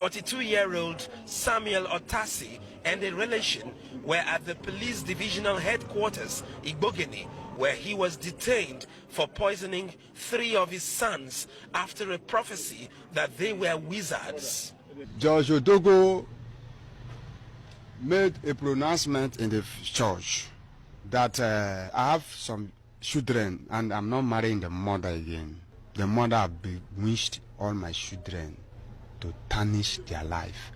42-year-old Samuel Otasi and a relation were at the police divisional headquarters, Igbogeni, where he was detained for poisoning 3 of his sons after a prophecy that they were wizards. Judge Odogo made a pronouncement in the church that I have some children and I'm not marrying the mother again. The mother have bewitched all my children to tarnish their life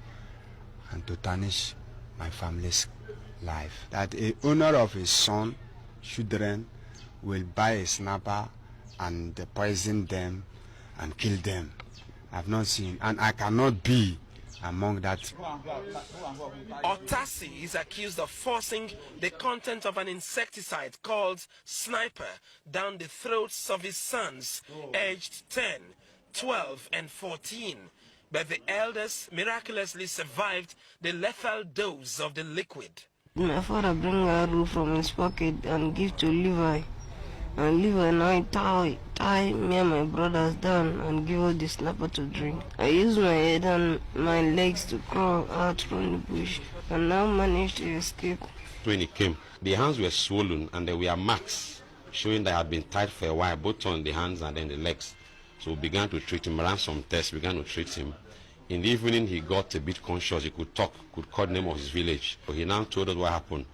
and to tarnish my family's life. That a owner of his son, children, will buy a snapper and poison them and kill them. I've not seen, and I cannot be among that. Otasi is accused of forcing the content of an insecticide called Sniper down the throats of his sons, aged 10, 12, and 14. But the elders miraculously survived the lethal dose of the liquid. My father bring a roof from his pocket and give to Levi. And Levi now tie me and my brothers down and give us the snapper to drink. I used my head and my legs to crawl out from the bush and now managed to escape. When he came, the hands were swollen and there were marks showing that I had been tied for a while, both on the hands and then the legs. So we began to treat him, ran some tests, began to treat him. In the evening, he got a bit conscious. He could talk, could call the name of his village. So he now told us what happened,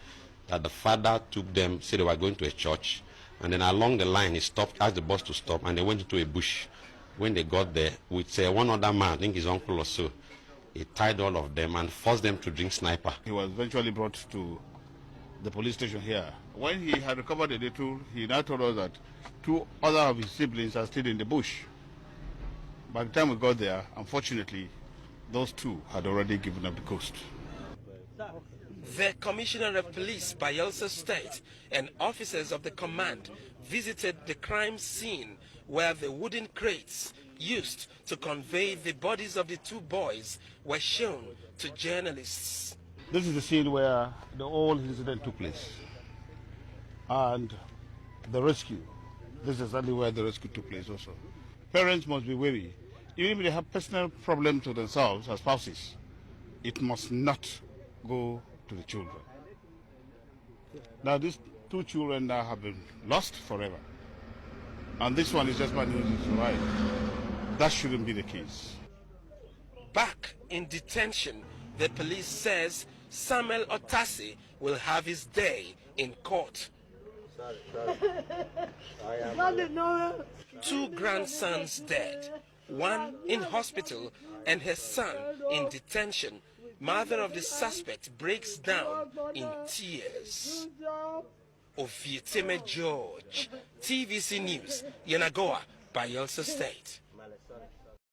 that the father took them, said they were going to a church, and then along the line, he stopped, asked the bus to stop, and they went into a bush. When they got there, with one other man, I think his uncle or so, he tied all of them and forced them to drink Sniper. He was eventually brought to the police station here. When he had recovered a little, he now told us that 2 other of his siblings are still in the bush. By the time we got there, unfortunately, those 2 had already given up the ghost. The Commissioner of Police, Bayelsa State, and officers of the command visited the crime scene where the wooden crates used to convey the bodies of the 2 boys were shown to journalists. This is the scene where the whole incident took place. And the rescue. This is exactly where the rescue took place also. Parents must be wary. Even if they have personal problems to themselves as spouses, it must not go to the children. Now these 2 children now have been lost forever. And this one is just bad news, it's right. That shouldn't be the case. Back in detention, the police says Samuel Otasi will have his day in court. 2 grandsons dead, 1 in hospital and her son in detention. Mother of the suspect breaks down in tears. Ofieteme George, TVC News, Yenagoa, Bayelsa State.